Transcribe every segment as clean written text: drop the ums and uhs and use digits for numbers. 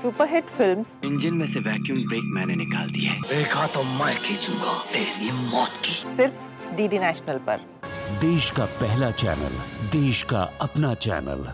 Superhit films. Engine में से vacuum break मैंने निकाल दी है। रेखा तो मैं खींचूंगा तेरी मौत की। सिर्फ डीडी नेशनल पर। देश का पहला चैनल, देश का अपना चैनल।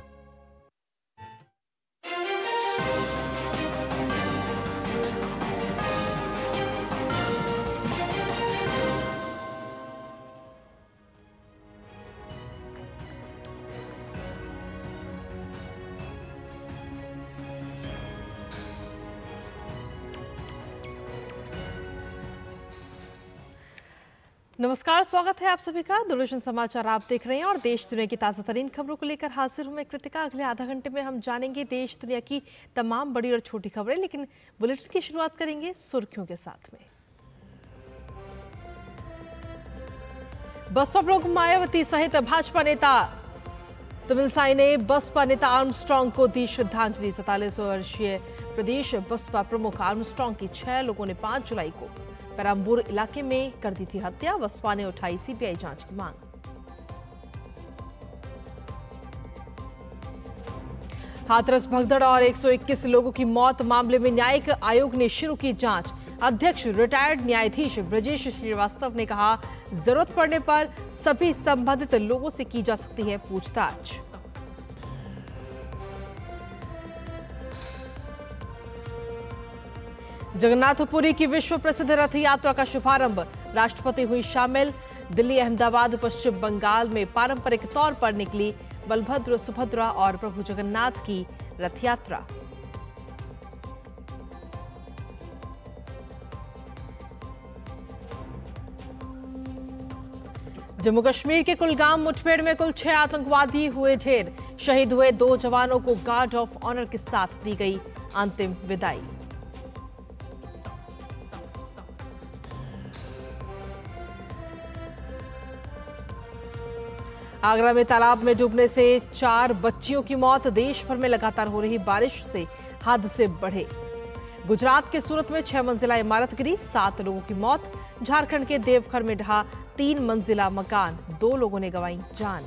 नमस्कार, स्वागत है आप सभी का। दूरदर्शन समाचार आप देख रहे हैं और देश दुनिया की ताज़ा तरीन खबरों को लेकर हाजिर हूं मैं कृतिका। अगले आधा घंटे में हम जानेंगे देश दुनिया की तमाम बड़ी और छोटी खबरें, लेकिन बुलेटिन की शुरुआत करेंगे सुर्खियों के साथ में। बसपा प्रमुख मायावती सहित भाजपा नेता तमिलसाई ने बसपा नेता आर्मस्ट्रांग को दी श्रद्धांजलि। 47 वर्षीय प्रदेश बसपा प्रमुख आर्मस्ट्रांग की 6 लोगों ने 5 जुलाई को पेराम्बूर इलाके में कर दी थी हत्या। बसपा ने उठाई सीबीआई जांच की मांग। हाथरस भगदड़ और 121 लोगों की मौत मामले में न्यायिक आयोग ने शुरू की जांच। अध्यक्ष रिटायर्ड न्यायाधीश ब्रजेश श्रीवास्तव ने कहा, जरूरत पड़ने पर सभी संबंधित लोगों से की जा सकती है पूछताछ। जगन्नाथपुरी की विश्व प्रसिद्ध रथ यात्रा का शुभारंभ, राष्ट्रपति हुई शामिल। दिल्ली, अहमदाबाद, पश्चिम बंगाल में पारंपरिक तौर पर निकली बलभद्र, सुभद्रा और प्रभु जगन्नाथ की रथ यात्रा। जम्मू कश्मीर के कुलगाम मुठभेड़ में कुल 6 आतंकवादी हुए ढेर। शहीद हुए 2 जवानों को गार्ड ऑफ ऑनर के साथ दी गई अंतिम विदाई। आगरा में तालाब में डूबने से 4 बच्चियों की मौत। देश भर में लगातार हो रही बारिश से हादसे बढ़े। गुजरात के सूरत में 6 मंजिला इमारत गिरी, 7 लोगों की मौत। झारखंड के देवघर में ढहा 3 मंजिला मकान, 2 लोगों ने गंवाई जान।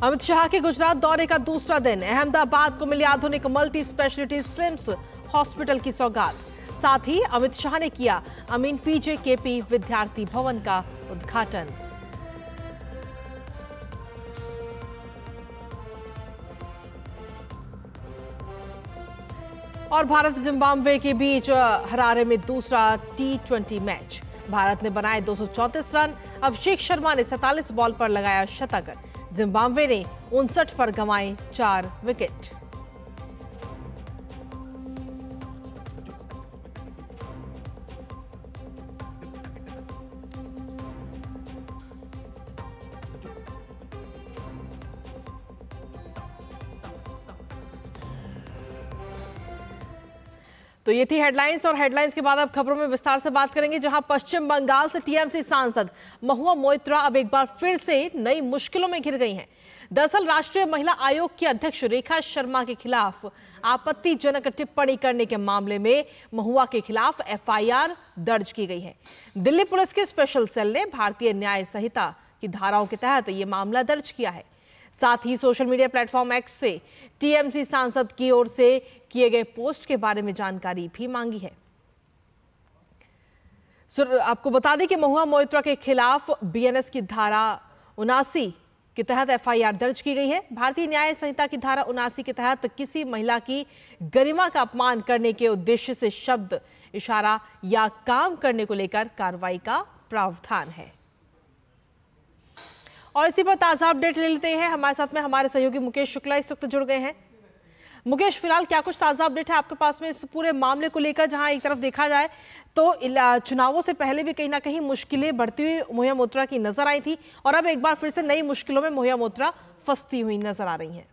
अमित शाह के गुजरात दौरे का दूसरा दिन। अहमदाबाद को मिली आधुनिक मल्टी स्पेशलिटी स्लिम्स हॉस्पिटल की सौगात। साथ ही अमित शाह ने किया अमीन पीजेकेपी विद्यार्थी भवन का उद्घाटन। और भारत जिम्बाब्वे के बीच हरारे में दूसरा T20 मैच। भारत ने बनाए 234 रन। अभिषेक शर्मा ने 47 बॉल पर लगाया शतक। जिम्बाब्वे ने 59 पर गंवाए 4 विकेट। तो ये थी हेडलाइंस और हेडलाइंस के बाद अब खबरों में विस्तार से बात करेंगे, जहां पश्चिम बंगाल से टीएमसी सांसद महुआ मोइत्रा अब एक बार फिर से नई मुश्किलों में घिर गई हैं। दरअसल राष्ट्रीय महिला आयोग की अध्यक्ष रेखा शर्मा के खिलाफ आपत्तिजनक टिप्पणी करने के मामले में महुआ के खिलाफ एफआईआर दर्ज की गई है। दिल्ली पुलिस के स्पेशल सेल ने भारतीय न्याय संहिता की धाराओं के तहत यह मामला दर्ज किया है। साथ ही सोशल मीडिया प्लेटफॉर्म एक्स से टीएमसी सांसद की ओर से किए गए पोस्ट के बारे में जानकारी भी मांगी है। आपको बता दें कि महुआ मोइत्रा के खिलाफ बीएनएस की धारा 79 के तहत एफआईआर दर्ज की गई है। भारतीय न्याय संहिता की धारा 79 के तहत किसी महिला की गरिमा का अपमान करने के उद्देश्य से शब्द, इशारा या काम करने को लेकर कार्रवाई का प्रावधान है। और इसी पर ताजा अपडेट ले लेते हैं। हमारे साथ में हमारे सहयोगी मुकेश शुक्ला इस वक्त जुड़ गए हैं। मुकेश, फिलहाल क्या कुछ ताजा अपडेट है आपके पास में इस पूरे मामले को लेकर, जहां एक तरफ देखा जाए तो चुनावों से पहले भी कहीं ना कहीं मुश्किलें बढ़ती हुई महुआ मोइत्रा की नजर आई थी और अब एक बार फिर से नई मुश्किलों में महुआ मोइत्रा फंसती हुई नजर आ रही हैं।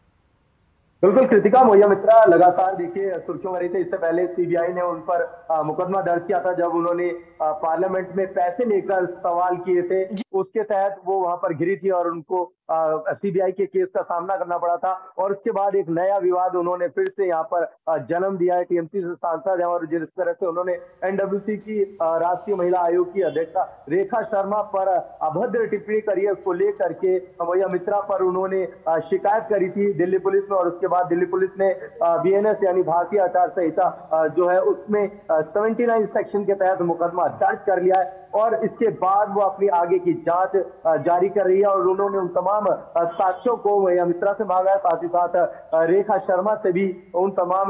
बिल्कुल कृतिका, महुआ मोइत्रा लगातार देखिए सुर्खियों में रही थी। इससे पहले सीबीआई ने उन पर मुकदमा दर्ज किया था जब उन्होंने पार्लियामेंट में पैसे लेकर सवाल किए थे। उसके तहत वो वहां पर घिरी थी और उनको सीबीआई के केस का सामना करना पड़ा था। और उसके बाद एक नया विवाद उन्होंने फिर से यहाँ पर जन्म दिया है। टीएमसी से सांसद है और जिस तरह से उन्होंने एनडब्ल्यूसी की राष्ट्रीय महिला आयोग की अध्यक्षा रेखा शर्मा पर अभद्र टिप्पणी करी है, उसको लेकर के महुआ मित्रा पर उन्होंने शिकायत करी थी दिल्ली पुलिस में। और उसके बाद दिल्ली पुलिस ने बीएनएस यानी भारतीय आचार संहिता जो है उसमें 79 सेक्शन के तहत मुकदमा दर्ज कर लिया है। और इसके बाद वो अपनी आगे की जांच जारी कर रही है और उन्होंने उन तमाम साक्ष्यों को महुआ मित्रा से मांगा है, साथ ही साथ रेखा शर्मा से भी उन तमाम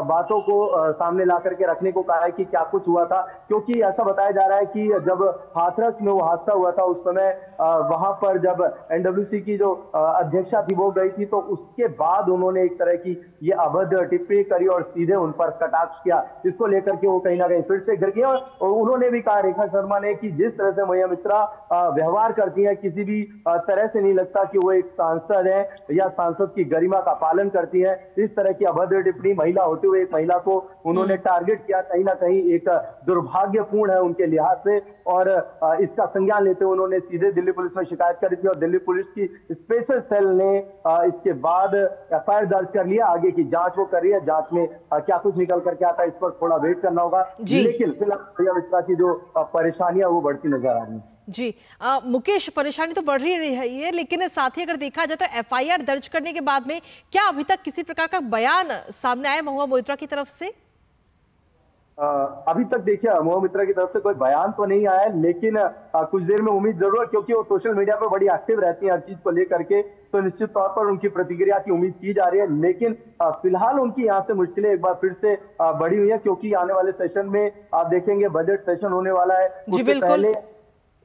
बातों को सामने ला करके रखने को कहा है कि क्या कुछ हुआ था। क्योंकि ऐसा बताया जा रहा है कि जब हाथरस में वो हादसा हुआ था उस समय वहां पर जब एनडब्ल्यूसी की जो अध्यक्षा थी वो गई थी, तो उसके बाद उन्होंने एक तरह की ये अभद्र टिप्पणी करी और सीधे उन पर कटाक्ष किया, जिसको लेकर के वो कहीं ना कहीं फिर से गिर गए। और उन्होंने भी कहा रेखा शर्मा ने कि जिस तरह से महुआ मित्रा व्यवहार करती है किसी भी तरह से नहीं लगता कि वो एक सांसद है या सांसद की गरिमा का पालन करती है। इस तरह की अभद्र टिप्पणी महिला होते हुए एक महिला को उन्होंने टारगेट किया, कहीं ना कहीं एक दुर्भाग्यपूर्ण है उनके लिहाज से। और इसका संज्ञान लेते हुए उन्होंने सीधे दिल्ली पुलिस में शिकायत करी थी और दिल्ली पुलिस की स्पेशल सेल ने इसके बाद एफआईआर दर्ज कर लिया। आगे की जांच वो कर रही है, जांच में क्या कुछ निकल करके आता है इस पर थोड़ा वेट करना होगा। लेकिन फिलहाल महुआ मित्रा की जो परेशानियां वो बढ़ती नजर आ रही है। जी मुकेश, परेशानी तो बढ़ रही है, लेकिन साथ ही अगर देखा जाए तो एफआईआर दर्ज करने के बाद में क्या अभी तक किसी प्रकार का बयान सामने आया महुआ मोइत्रा की तरफ से? अभी तक देखिए महुआ मित्रा की तरफ से कोई बयान तो नहीं आया है, लेकिन कुछ देर में उम्मीद जरूर है, क्योंकि वो सोशल मीडिया पर बड़ी एक्टिव रहती है हर चीज को लेकर के, तो निश्चित तौर पर उनकी प्रतिक्रिया की उम्मीद की जा रही है। लेकिन फिलहाल उनकी यहाँ से मुश्किलें एक बार फिर से बढ़ी हुई है, क्योंकि आने वाले सेशन में आप देखेंगे बजट सेशन होने वाला है। उससे पहले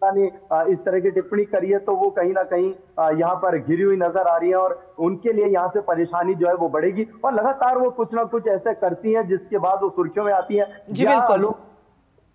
ने इस तरह की टिप्पणी करी है तो वो कहीं ना कहीं यहाँ पर घिरी हुई नजर आ रही है और उनके लिए यहाँ से परेशानी जो है वो बढ़ेगी। और लगातार वो कुछ ना कुछ ऐसे करती हैं जिसके बाद वो सुर्खियों में आती हैं। जी बिल्कुल,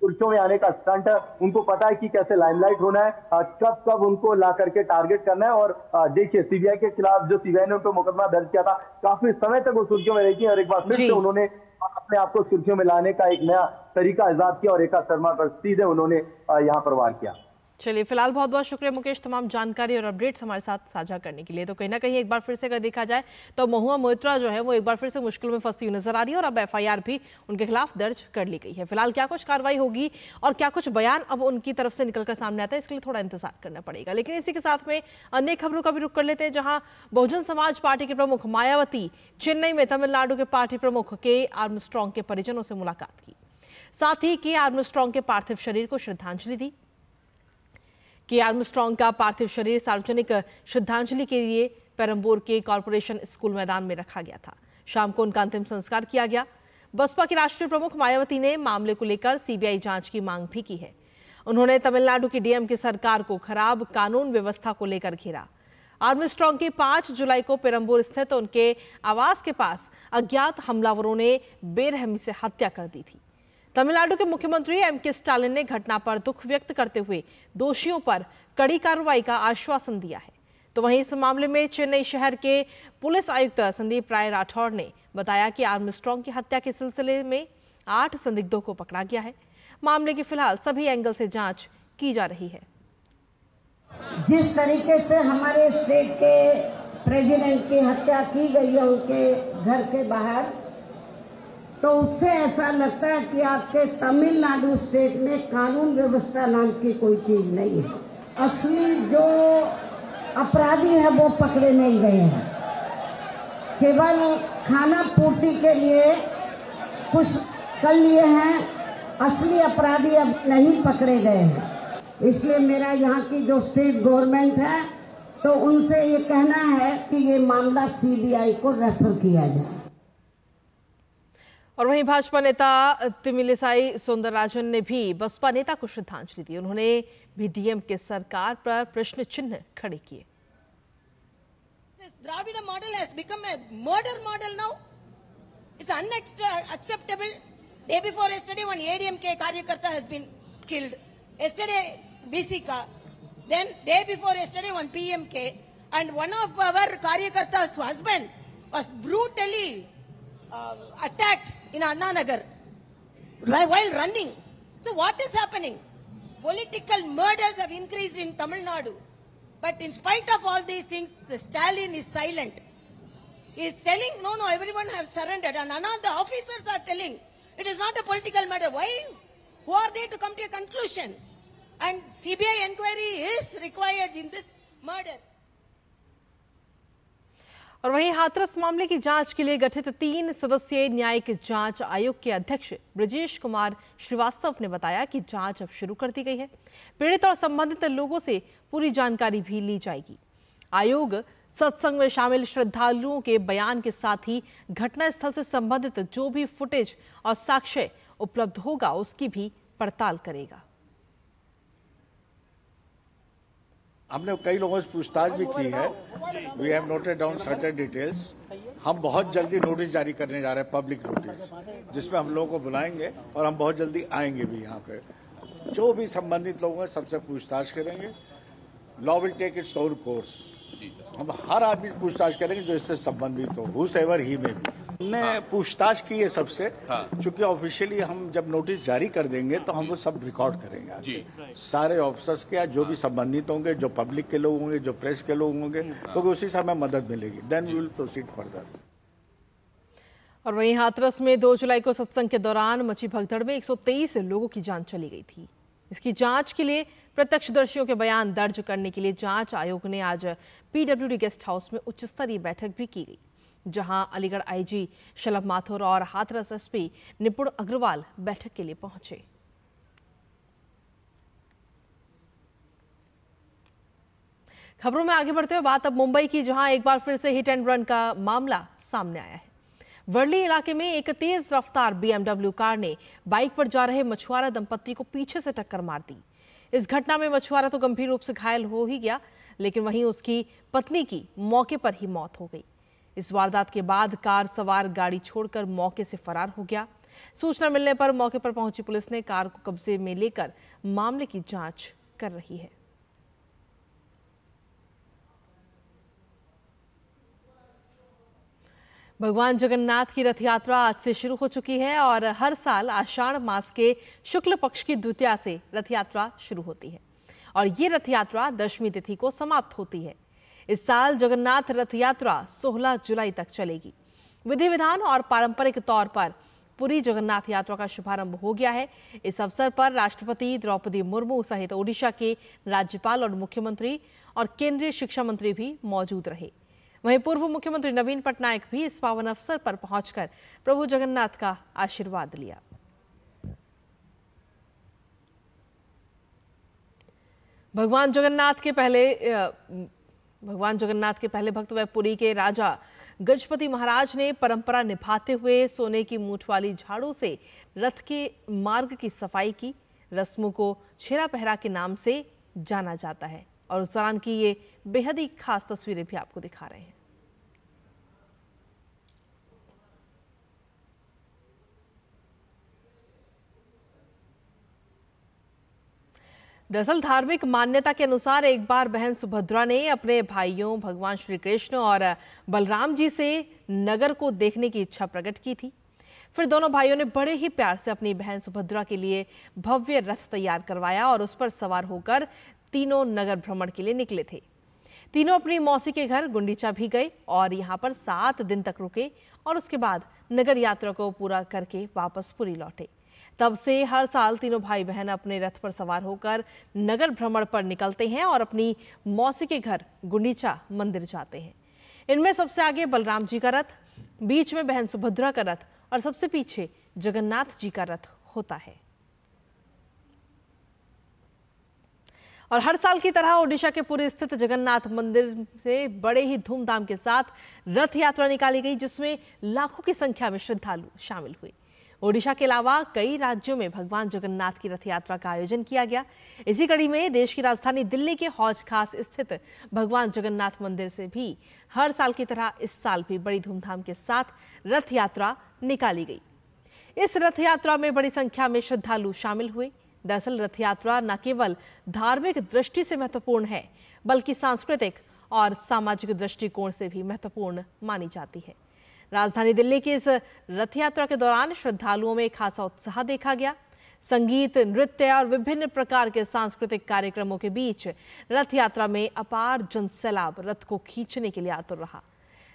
सुर्खियों में आने का स्टंट है, उनको पता है कि कैसे लाइमलाइट होना है, कब कब उनको ला करके टारगेट करना है। और देखिए सीबीआई के खिलाफ जो सीबीआई ने उनको मुकदमा दर्ज किया था, काफी समय तक वो सुर्खियों में रही थी और एक बार फिर से उन्होंने अपने आप को सुर्खियों में लाने का एक नया तरीका इजाद किया और रेखा शर्मा पर सीधे उन्होंने यहाँ पर वार किया। चलिए फिलहाल बहुत बहुत शुक्रिया मुकेश, तमाम जानकारी और अपडेट्स हमारे साथ साझा करने के लिए। तो कहीं ना कहीं एक बार फिर से अगर देखा जाए तो महुआ मोइत्रा जो है वो एक बार फिर से मुश्किल में फंसती हुई नजर आ रही है और अब एफआईआर भी उनके खिलाफ दर्ज कर ली गई है। फिलहाल क्या कुछ कार्रवाई होगी और क्या कुछ बयान अब उनकी तरफ से निकलकर सामने आता है, इसके लिए थोड़ा इंतजार करना पड़ेगा। लेकिन इसी के साथ में अन्य खबरों का भी रुख कर लेते हैं, जहां बहुजन समाज पार्टी के प्रमुख मायावती चेन्नई में तमिलनाडु के पार्टी प्रमुख के आर्मस्ट्रांग के परिजनों से मुलाकात की, साथ ही के आर्मस्ट्रांग के पार्थिव शरीर को श्रद्धांजलि दी। के आर्मस्ट्रांग का पार्थिव शरीर सार्वजनिक श्रद्धांजलि के लिए पेरम्बूर के कॉरपोरेशन स्कूल मैदान में रखा गया था। शाम को उनका अंतिम संस्कार किया गया। बसपा की राष्ट्रीय प्रमुख मायावती ने मामले को लेकर सीबीआई जांच की मांग भी की है। उन्होंने तमिलनाडु की डीएम की सरकार को खराब कानून व्यवस्था को लेकर घेरा। आर्मस्ट्रांग की 5 जुलाई को पेरम्बूर स्थित उनके आवास के पास अज्ञात हमलावरों ने बेरहमी से हत्या कर दी थी। तमिलनाडु के मुख्यमंत्री एमके स्टालिन ने घटना पर दुख व्यक्त करते हुए दोषियों पर कड़ी कार्रवाई का आश्वासन दिया है। तो वहीं इस मामले में चेन्नई शहर के पुलिस आयुक्त संदीप राय राठौड़ ने बताया कि आर्मस्ट्रांग की हत्या के सिलसिले में 8 संदिग्धों को पकड़ा गया है। मामले की फिलहाल सभी एंगल से जांच की जा रही है। जिस तरीके से हमारे स्टेट के प्रेसिडेंट की हत्या की गई है उनके घर के बाहर, तो उससे ऐसा लगता है कि आपके तमिलनाडु स्टेट में कानून व्यवस्था नाम की कोई चीज नहीं है। असली जो अपराधी है वो पकड़े नहीं गए हैं, केवल खाना पूर्ति के लिए कुछ कर लिए हैं, असली अपराधी अब नहीं पकड़े गए हैं। इसलिए मेरा यहाँ की जो स्टेट गवर्नमेंट है तो उनसे ये कहना है कि ये मामला सीबीआई को रेफर किया जाए। और वहीं भाजपा नेता तमिलिसाई सौंदरराजन ने भी बसपा नेता को श्रद्धांजलि दी। उन्होंने भी डीएम के सरकार पर प्रश्न चिन्ह खड़े किए। Dravida model has become a murder model now. It's unacceptable. Day before yesterday, one ADMK Karyakarta has been killed. Yesterday, BCK. Then day before yesterday, one PMK. And one of our Karyakarta's husband was brutally attacked in Anna Nagar while running. So what is happening? political murders have increased in Tamil Nadu. But in spite of all these things, the Stalin is silent. He is telling, no, everyone has surrendered. And now the officers are telling, it is not a political matter. Why? Who are they to come to a conclusion? And CBI inquiry is required in this murder. और वहीं हाथरस मामले की जांच के लिए गठित 3 सदस्यीय न्यायिक जांच आयोग के अध्यक्ष ब्रजेश कुमार श्रीवास्तव ने बताया कि जांच अब शुरू कर दी गई है। पीड़ित और संबंधित लोगों से पूरी जानकारी भी ली जाएगी। आयोग सत्संग में शामिल श्रद्धालुओं के बयान के साथ ही घटनास्थल से संबंधित जो भी फुटेज और साक्ष्य उपलब्ध होगा उसकी भी पड़ताल करेगा। हमने कई लोगों से पूछताछ भी की है। We have noted down certain details. हम बहुत जल्दी नोटिस जारी करने जा रहे हैं, पब्लिक नोटिस, जिसमें हम लोगों को बुलाएंगे और हम बहुत जल्दी आएंगे भी यहाँ पे। जो भी संबंधित लोग हैं सबसे पूछताछ करेंगे। Law will take its own course. हम हर आदमी से पूछताछ करेंगे जो इससे संबंधित हो, हुएवर ही में भी। हमने पूछताछ की है सबसे, क्योंकि ऑफिशियली हम जब नोटिस जारी कर देंगे तो हम वो सब रिकॉर्ड करेंगे जी। सारे ऑफिसर्स के जो भी संबंधित होंगे, जो पब्लिक के लोग होंगे, जो प्रेस के लोग होंगे, तो उसी से हमें मदद मिलेगी। Then we will proceed further. और वहीं हाथरस में 2 जुलाई को सत्संग के दौरान मची भगदड़ में 123 लोगों की जान चली गई थी। इसकी जांच के लिए प्रत्यक्षदर्शियों के बयान दर्ज करने के लिए जांच आयोग ने आज पीडब्ल्यूडी गेस्ट हाउस में उच्च स्तरीय बैठक भी की गई, जहां अलीगढ़ आईजी शलभ माथुर और हाथरस एसपी निपुण अग्रवाल बैठक के लिए पहुंचे। खबरों में आगे बढ़ते हुए बात अब मुंबई की, जहां एक बार फिर से हिट एंड रन का मामला सामने आया है। वर्ली इलाके में एक तेज रफ्तार बीएमडब्ल्यू कार ने बाइक पर जा रहे मछुआरा दंपत्ति को पीछे से टक्कर मार दी। इस घटना में मछुआरा तो गंभीर रूप से घायल हो ही गया, लेकिन वहीं उसकी पत्नी की मौके पर ही मौत हो गई। इस वारदात के बाद कार सवार गाड़ी छोड़कर मौके से फरार हो गया। सूचना मिलने पर मौके पर पहुंची पुलिस ने कार को कब्जे में लेकर मामले की जांच कर रही है। भगवान जगन्नाथ की रथ यात्रा आज से शुरू हो चुकी है और हर साल आषाढ़ मास के शुक्ल पक्ष की द्वितीया से रथ यात्रा शुरू होती है और ये रथ यात्रा दशमी तिथि को समाप्त होती है। इस साल जगन्नाथ रथ यात्रा 16 जुलाई तक चलेगी। विधि विधान और पारंपरिक तौर पर पुरी जगन्नाथ यात्रा का शुभारंभ हो गया है। इस अवसर पर राष्ट्रपति द्रौपदी मुर्मू सहित ओडिशा के राज्यपाल और मुख्यमंत्री और केंद्रीय शिक्षा मंत्री भी मौजूद रहे। वहीं पूर्व मुख्यमंत्री नवीन पटनायक भी इस पावन अवसर पर पहुंचकर प्रभु जगन्नाथ का आशीर्वाद लिया। भगवान जगन्नाथ के पहले भक्त व पुरी के राजा गजपति महाराज ने परंपरा निभाते हुए सोने की मूठ वाली झाड़ू से रथ के मार्ग की सफाई की। रस्मों को छेरा पहरा के नाम से जाना जाता है और उस दौरान की ये बेहद ही खास तस्वीरें भी आपको दिखा रहे हैं। दरअसल धार्मिक मान्यता के अनुसार एक बार बहन सुभद्रा ने अपने भाइयों भगवान श्री कृष्ण और बलराम जी से नगर को देखने की इच्छा प्रकट की थी। फिर दोनों भाइयों ने बड़े ही प्यार से अपनी बहन सुभद्रा के लिए भव्य रथ तैयार करवाया और उस पर सवार होकर तीनों नगर भ्रमण के लिए निकले थे। तीनों अपनी मौसी के घर गुंडीचा भी गए और यहाँ पर 7 दिन तक रुके और उसके बाद नगर यात्रा को पूरा करके वापस पुरी लौटे। तब से हर साल तीनों भाई बहन अपने रथ पर सवार होकर नगर भ्रमण पर निकलते हैं और अपनी मौसी के घर गुंडीचा मंदिर जाते हैं। इनमें सबसे आगे बलराम जी का रथ, बीच में बहन सुभद्रा का रथ और सबसे पीछे जगन्नाथ जी का रथ होता है। और हर साल की तरह ओडिशा के पुरी स्थित जगन्नाथ मंदिर से बड़े ही धूमधाम के साथ रथ यात्रा निकाली गई, जिसमें लाखों की संख्या में श्रद्धालु शामिल हुए। ओडिशा के अलावा कई राज्यों में भगवान जगन्नाथ की रथ यात्रा का आयोजन किया गया। इसी कड़ी में देश की राजधानी दिल्ली के हौज खास स्थित भगवान जगन्नाथ मंदिर से भी हर साल की तरह इस साल भी बड़ी धूमधाम के साथ रथ यात्रा निकाली गई। इस रथ यात्रा में बड़ी संख्या में श्रद्धालु शामिल हुए। दरअसल रथ यात्रा न केवल धार्मिक दृष्टि से महत्वपूर्ण है, बल्कि सांस्कृतिक और सामाजिक दृष्टिकोण से भी महत्वपूर्ण मानी जाती है। राजधानी दिल्ली की इस रथ यात्रा के दौरान श्रद्धालुओं में खासा उत्साह देखा गया। संगीत, नृत्य और विभिन्न प्रकार के सांस्कृतिक कार्यक्रमों के बीच रथ यात्रा में अपार जनसैलाब रथ को खींचने के लिए आतुर रहा।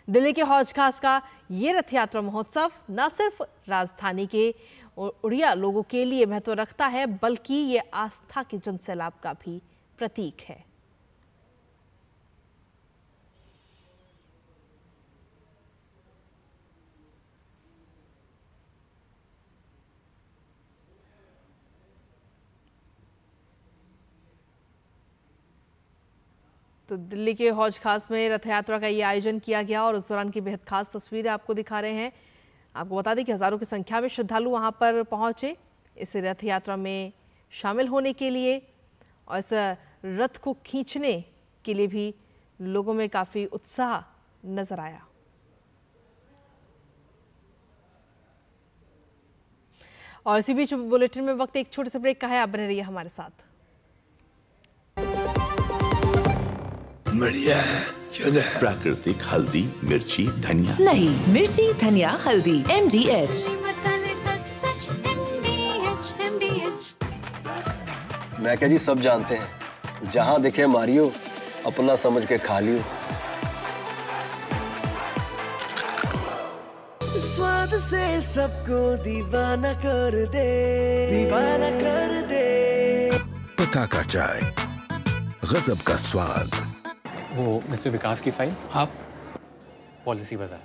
दिल्ली के हौज खास का ये रथ यात्रा महोत्सव न सिर्फ राजधानी के उड़िया लोगों के लिए महत्व रखता है, बल्कि ये आस्था के जनसैलाब का भी प्रतीक है। तो दिल्ली के हौज खास में रथ यात्रा का ये आयोजन किया गया और उस दौरान की बेहद खास तस्वीरें आपको दिखा रहे हैं। आपको बता दें कि हजारों की संख्या में श्रद्धालु वहां पर पहुंचे इस रथ यात्रा में शामिल होने के लिए, और इस रथ को खींचने के लिए भी लोगों में काफी उत्साह नजर आया। और इसी बीच बुलेटिन में वक्त एक छोटे से ब्रेक का है, आप बने रहिए हमारे साथ। बढ़िया है, प्राकृतिक हल्दी, मिर्ची, धनिया नहीं, मिर्ची, धनिया, हल्दी, MDH। मैं क्या जी, सब जानते हैं, जहाँ दिखे मारियो, अपना समझ के खा लियो। स्वाद से सबको दीवाना कर दे, दीवाना कर दे। पता का चाय, गजब का स्वाद। वो मिस्टर विकास की फाइल आप पॉलिसी बाजार।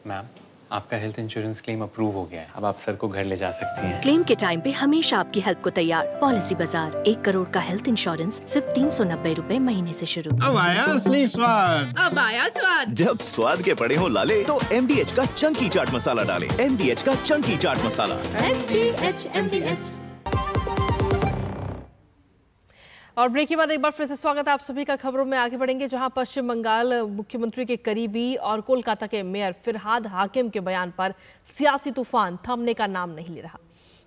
मैम, आपका हेल्थ इंश्योरेंस क्लेम अप्रूव हो गया है, अब आप सर को घर ले जा सकती हैं। क्लेम के टाइम पे हमेशा आपकी हेल्प को तैयार। पॉलिसी बाजार, 1 करोड़ का हेल्थ इंश्योरेंस सिर्फ 390 रुपए महीने से शुरू। अब आया असली स्वाद, अब आया स्वाद। जब स्वाद के पड़े हो लाले तो MDH का चंकी चाट मसाला डालें। MDH का चंकी चाट मसाला। MDH। और ब्रेक के बाद एक बार फिर से स्वागत है आप सभी का। खबरों में आगे बढ़ेंगे, जहां पश्चिम बंगाल मुख्यमंत्री के करीबी और कोलकाता के मेयर फिरहाद हाकिम के बयान पर सियासी तूफान थमने का नाम नहीं ले रहा।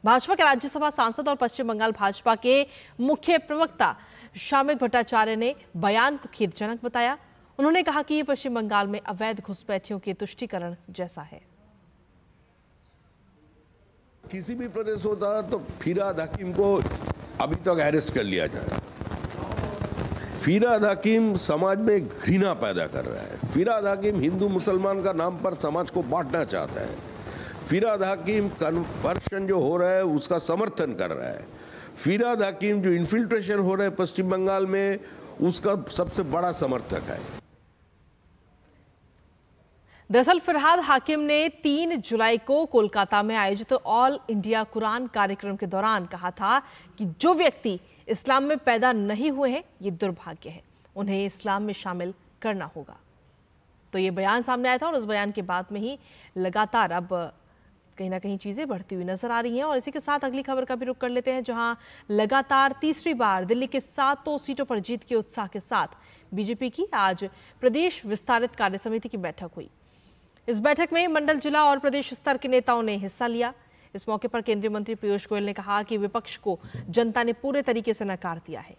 भाजपा के राज्यसभा सांसद और पश्चिम बंगाल भाजपा के मुख्य प्रवक्ता शामिक भट्टाचार्य ने बयान को खेदजनक बताया। उन्होंने कहा कि ये पश्चिम बंगाल में अवैध घुसपैठियों के तुष्टीकरण जैसा है। किसी भी प्रदेश होता तो फिरहाद हाकिम को अभी तक अरेस्ट कर लिया जाए। फिरहाद हाकिम समाज में घृणा पैदा कर रहा है। फिरहाद हाकिम हिंदू मुसलमान का नाम पर समाज को बांटना चाहता है। फिरहाद हाकिम कन्वर्शन जो हो रहा है उसका समर्थन कर रहा है। फिरहाद हाकिम जो इन्फिल्ट्रेशन हो रहा है पश्चिम बंगाल में उसका सबसे बड़ा समर्थक है। दरअसल फिरहाद हाकिम ने 3 जुलाई को कोलकाता में आयोजित ऑल इंडिया कुरान कार्यक्रम के दौरान कहा था कि जो व्यक्ति इस्लाम में पैदा नहीं हुए हैं ये दुर्भाग्य है, उन्हें इस्लाम में शामिल करना होगा। तो ये बयान सामने आया था और उस बयान के बाद में ही लगातार अब कहीं ना कहीं चीजें बढ़ती हुई नजर आ रही हैं। और इसी के साथ अगली खबर का भी रुख कर लेते हैं, जहां लगातार तीसरी बार दिल्ली के 7 सीटों पर जीत के उत्साह के साथ बीजेपी की आज प्रदेश विस्तारित कार्य समिति की बैठक हुई। इस बैठक में मंडल, जिला और प्रदेश स्तर के नेताओं ने हिस्सा लिया। इस मौके पर केंद्रीय मंत्री पीयूष गोयल ने कहा कि विपक्ष को जनता ने पूरे तरीके से नकार दिया है।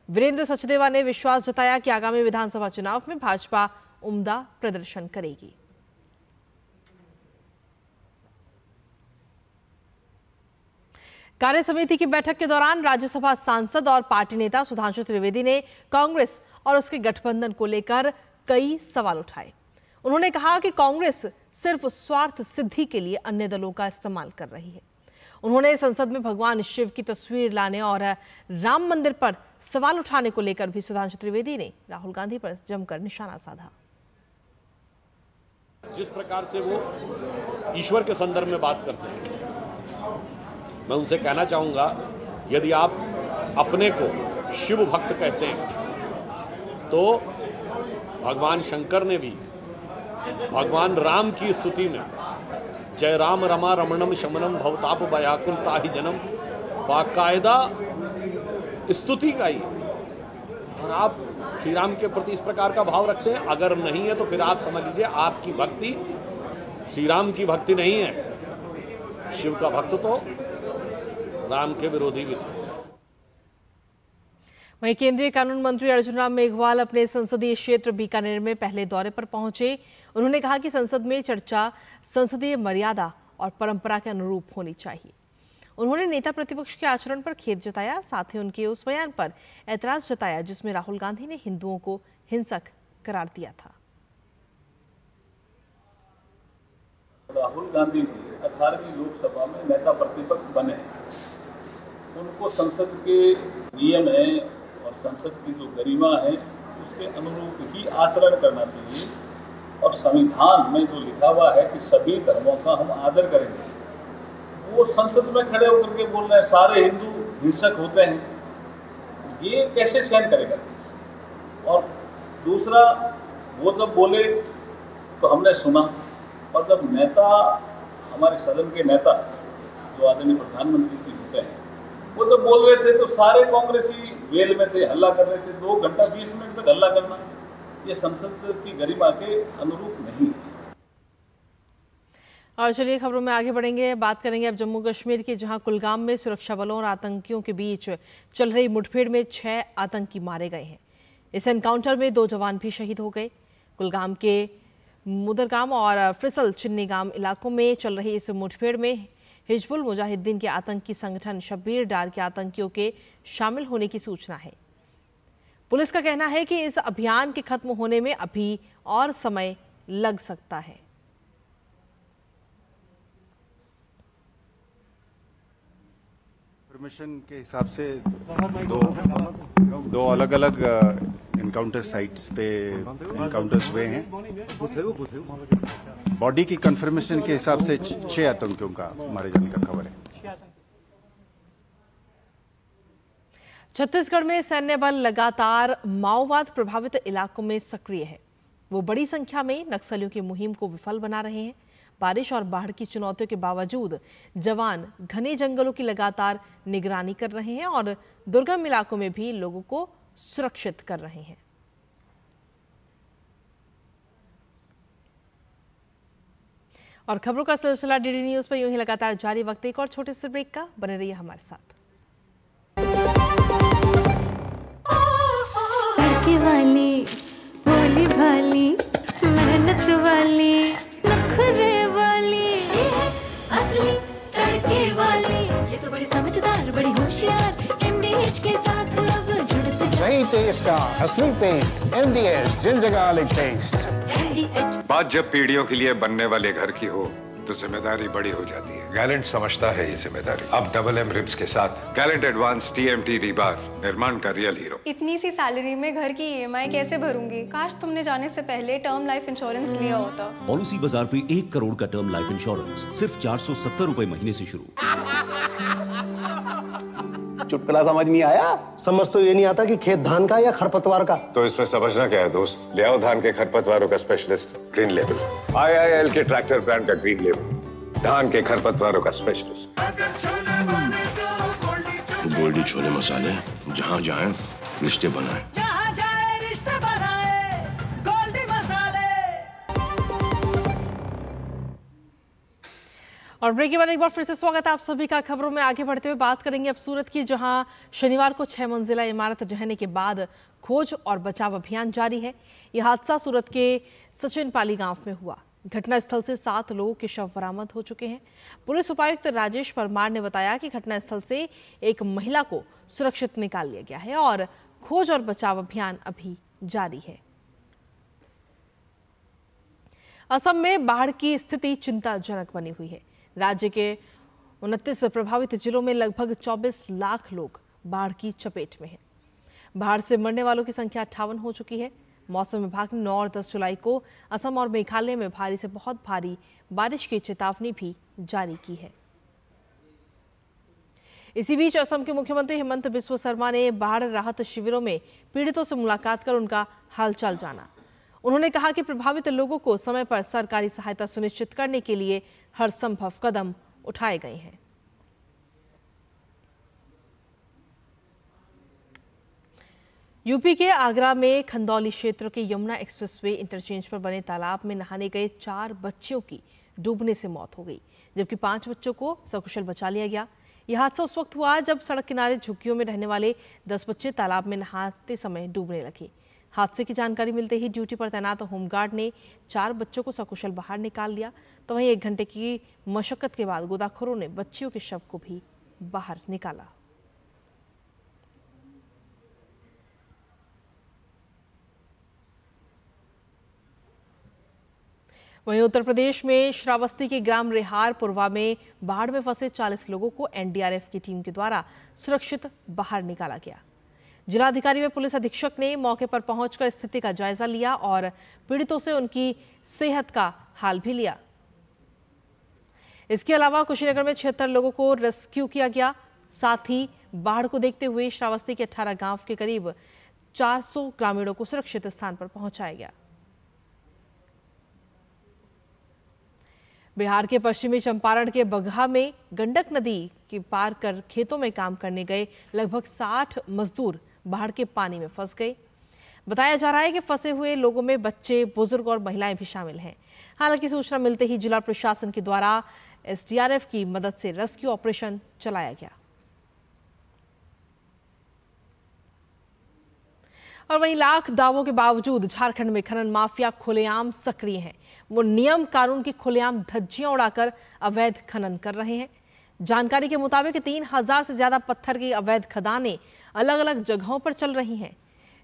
वीरेंद्र सचदेवा ने विश्वास जताया कि आगामी विधानसभा चुनाव में भाजपा उम्दा प्रदर्शन करेगी। कार्य समिति की बैठक के दौरान राज्यसभा सांसद और पार्टी नेता सुधांशु त्रिवेदी ने कांग्रेस और उसके गठबंधन को लेकर कई सवाल उठाए। उन्होंने कहा कि कांग्रेस सिर्फ स्वार्थ सिद्धि के लिए अन्य दलों का इस्तेमाल कर रही है। उन्होंने संसद में भगवान शिव की तस्वीर लाने और राम मंदिर पर सवाल उठाने को लेकर भी सुधांशु त्रिवेदी ने राहुल गांधी पर जमकर निशाना साधा। जिस प्रकार से वो ईश्वर के संदर्भ में बात करते हैं, मैं उनसे कहना चाहूंगा, यदि आप अपने को शिव भक्त कहते हैं तो भगवान शंकर ने भी भगवान राम की स्तुति में जय राम रमा रमणम शमनम भवताप व्याकुल ताहि जनम बाकायदा स्तुति गाई। और आप श्री राम के प्रति इस प्रकार का भाव रखते हैं, अगर नहीं है तो फिर आप समझ लीजिए आपकी भक्ति श्री राम की भक्ति नहीं है। शिव का भक्त तो राम के विरोधी भी थे। वहीं केंद्रीय कानून मंत्री अर्जुन राम मेघवाल अपने संसदीय क्षेत्र बीकानेर में पहले दौरे पर पहुंचे। उन्होंने कहा कि संसद में चर्चा संसदीय मर्यादा और परंपरा के अनुरूप होनी चाहिए। उन्होंने नेता प्रतिपक्ष के आचरण पर खेद जताया, साथ ही उनके उस बयान पर ऐतराज जताया जिसमें राहुल गांधी ने हिंदुओं को हिंसक करार दिया था। राहुल गांधी जी 18वीं लोकसभा में नेता प्रतिपक्ष बने, उनको संसद के नियम है और संसद की जो गरिमा है उसके अनुरूप ही आचरण करना चाहिए। और संविधान में जो लिखा हुआ है कि सभी धर्मों का हम आदर करेंगे, वो संसद में खड़े होकर के बोल रहे हैं सारे हिंदू हिंसक होते हैं, ये कैसे सहन करेगा देश। और दूसरा, वो जब बोले तो हमने सुना, और जब नेता, हमारे सदन के नेता जो आदरणीय प्रधानमंत्री जी होते हैं, वो जब बोल रहे थे तो सारे कांग्रेसी वेल में थे, हल्ला कर रहे थे। 2 घंटा 20 मिनट तक हल्ला करना, ये संसद की गरिमा के अनुरूप नहीं है। और चलिए खबरों में आगे बढ़ेंगे, बात करेंगे अब जम्मू कश्मीर के, जहां कुलगाम में सुरक्षा बलों और आतंकियों के बीच चल रही मुठभेड़ में 6 आतंकी मारे गए हैं। इस एनकाउंटर में 2 जवान भी शहीद हो गए। कुलगाम के मुदरगाम और फ्रिसल चिन्नीगाम इलाकों में चल रही इस मुठभेड़ में हिजबुल मुजाहिदीन के आतंकी संगठन शब्बीर डार के आतंकियों के शामिल होने की सूचना है। पुलिस का कहना है कि इस अभियान के खत्म होने में अभी और समय लग सकता है। इन्फॉर्मेशन के हिसाब से दो अलग अलग इनकाउंटर साइट्स पे इनकाउंटर्स हुए हैं। बॉडी की कंफर्मेशन के हिसाब से 6 आतंकियों का मारे जाने का खबर है। छत्तीसगढ़ में सैन्य बल लगातार माओवाद प्रभावित इलाकों में सक्रिय है। वो बड़ी संख्या में नक्सलियों की मुहिम को विफल बना रहे हैं। बारिश और बाढ़ की चुनौतियों के बावजूद जवान घने जंगलों की लगातार निगरानी कर रहे हैं और दुर्गम इलाकों में भी लोगों को सुरक्षित कर रहे हैं। और खबरों का सिलसिला डीडी न्यूज पर यूं ही लगातार जारी। वक्त एक और छोटे से ब्रेक का, बने रहिए हमारे साथ। लड़के वाली, भोली भाली, मेहनत वाली, नखरे वाली, असली तड़के वाली, ये तो बड़ी समझदार, बड़ी होशियार, एमडीएच के साथ अब जुड़ते नई टेस्ट का असली taste, MDH ginger garlic taste. बात जब पीढ़ियों के लिए बनने वाले घर की हो तो जिम्मेदारी बड़ी हो जाती है। गैलेंट समझता है ये जिम्मेदारी। अब डबल एम रिब्स के साथ गैलेंट एडवांस टीएमटी रीबार, निर्माण का रियल हीरो। इतनी सी सैलरी में घर की ईएमआई कैसे भरूंगी? काश तुमने जाने से पहले टर्म लाइफ इंश्योरेंस लिया होता। पॉलिसी बाजार पे 1 करोड़ का टर्म लाइफ इंश्योरेंस सिर्फ 470 रुपए महीने से शुरू। चुटकुला समझ नहीं आया? समझ तो ये नहीं आता कि खेत धान का या खरपतवार का। तो इसमें समझना क्या है दोस्त? ले आओ धान के खरपतवारों का स्पेशलिस्ट ग्रीन लेबल। IIL के ट्रैक्टर ब्रांड का ग्रीन लेबल, धान के खरपतवारों का स्पेशलिस्ट। गोल्डी छोले मसाले, जहाँ जाए रिश्ते बनाए, जहाँ जाए रिश्ते बनाए, गोल्डी मसाले। और ब्रेक के बाद एक बार फिर से स्वागत है आप सभी का। खबरों में आगे बढ़ते हुए बात करेंगे अब सूरत की, जहां शनिवार को 6 मंजिला इमारत ढहने के बाद खोज और बचाव अभियान जारी है। यह हादसा सूरत के सचिन पाली गांव में हुआ। घटनास्थल से 7 लोगों के शव बरामद हो चुके हैं। पुलिस उपायुक्त राजेश परमार ने बताया कि घटनास्थल से एक महिला को सुरक्षित निकाल लिया गया है और खोज और बचाव अभियान अभी जारी है। असम में बाढ़ की स्थिति चिंताजनक बनी हुई है। राज्य के 29 प्रभावित जिलों में लगभग 24 लाख लोग बाढ़ की चपेट में हैं। बाढ़ से मरने वालों की संख्या 58 हो चुकी है। मौसम विभाग ने 9 और 10 जुलाई को असम और मेघालय में भारी से बहुत भारी बारिश की चेतावनी भी जारी की है। इसी बीच असम के मुख्यमंत्री हेमंत बिस्वा शर्मा ने बाढ़ राहत शिविरों में पीड़ितों से मुलाकात कर उनका हालचाल जाना। उन्होंने कहा कि प्रभावित लोगों को समय पर सरकारी सहायता सुनिश्चित करने के लिए हर संभव कदम उठाए गए हैं। यूपी के आगरा में खंदौली क्षेत्र के यमुना एक्सप्रेसवे इंटरचेंज पर बने तालाब में नहाने गए 4 बच्चियों की डूबने से मौत हो गई, जबकि 5 बच्चों को सकुशल बचा लिया गया। यह हादसा उस वक्त हुआ जब सड़क किनारे झुग्गियों में रहने वाले 10 बच्चे तालाब में नहाते समय डूबने लगे। हादसे की जानकारी मिलते ही ड्यूटी पर तैनात होमगार्ड ने 4 बच्चों को सकुशल बाहर निकाल लिया, तो वहीं 1 घंटे की मशक्कत के बाद गोताखोरों ने बच्चियों के शव को भी बाहर निकाला। वहीं उत्तर प्रदेश में श्रावस्ती के ग्राम रेहारपुरवा में बाढ़ में फंसे 40 लोगों को एनडीआरएफ की टीम के द्वारा सुरक्षित बाहर निकाला गया। जिलाधिकारी व पुलिस अधीक्षक ने मौके पर पहुंचकर स्थिति का जायजा लिया और पीड़ितों से उनकी सेहत का हाल भी लिया। इसके अलावा कुशीनगर में 76 लोगों को रेस्क्यू किया गया। साथ ही बाढ़ को देखते हुए श्रावस्ती के 18 गांव के करीब 400 ग्रामीणों को सुरक्षित स्थान पर पहुंचाया गया। बिहार के पश्चिमी चंपारण के बगहा में गंडक नदी के पार कर खेतों में काम करने गए लगभग 60 मजदूर बाढ़ के पानी में फंस गए। बताया जा रहा है कि फंसे हुए लोगों में बच्चे, बुजुर्ग और महिलाएं भी शामिल हैं। हालांकि सूचना मिलते ही जिला प्रशासन के द्वारा एसडीआरएफ की मदद से रेस्क्यू ऑपरेशन चलाया गया। और वहीं लाख दावों के बावजूद झारखंड में खनन माफिया खुलेआम सक्रिय हैं। वो नियम कानून की खुलेआम धज्जियां उड़ाकर अवैध खनन कर रहे हैं। जानकारी के मुताबिक 3000 से ज्यादा पत्थर की अवैध खदानें अलग अलग जगहों पर चल रही हैं।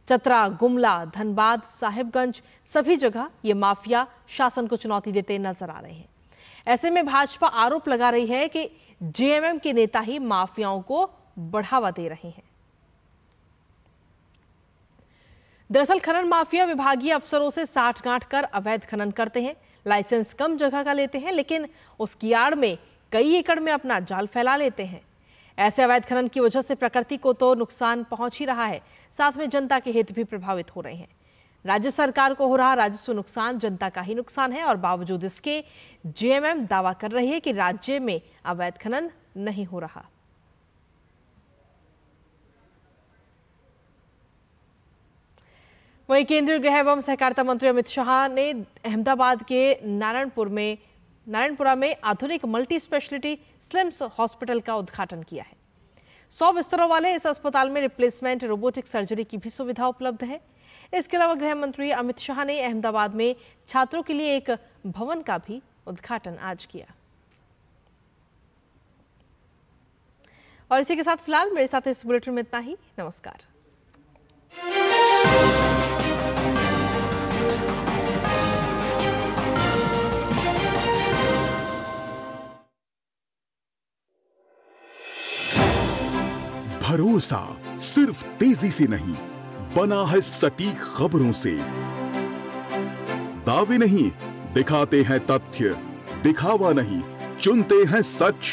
चतरा, गुमला, धनबाद, साहिबगंज सभी जगह ये माफिया शासन को चुनौती देते नजर आ रहे हैं। ऐसे में भाजपा आरोप लगा रही है कि जेएमएम के नेता ही माफियाओं को बढ़ावा दे रहे हैं। दरअसल खनन माफिया विभागीय अफसरों से साठगांठ कर अवैध खनन करते हैं। लाइसेंस कम जगह का लेते हैं, लेकिन उसकी आड़ में कई एकड़ में अपना जाल फैला लेते हैं। ऐसे अवैध खनन की वजह से प्रकृति को तो नुकसान पहुंच ही रहा है, साथ में जनता के हित भी प्रभावित हो रहे हैं। राज्य सरकार को हो रहा राजस्व नुकसान जनता का ही नुकसान है और बावजूद इसके जेएमएम दावा कर रही है कि राज्य में अवैध खनन नहीं हो रहा। वहीं केंद्रीय गृह एवं सहकारिता मंत्री अमित शाह ने अहमदाबाद के नारायणपुरा में आधुनिक मल्टी स्पेशलिटी स्लिम्स हॉस्पिटल का उद्घाटन किया है। 100 बिस्तरों वाले इस अस्पताल में रिप्लेसमेंट रोबोटिक सर्जरी की भी सुविधा उपलब्ध है। इसके अलावा गृह मंत्री अमित शाह ने अहमदाबाद में छात्रों के लिए एक भवन का भी उद्घाटन आज किया। और इसी के साथ फिलहाल मेरे साथ इस बुलेटिन में इतना ही। नमस्कार। भरोसा सिर्फ तेजी से नहीं, बना है सटीक खबरों से। दावे नहीं, दिखाते हैं तथ्य, दिखावा नहीं, चुनते हैं सच।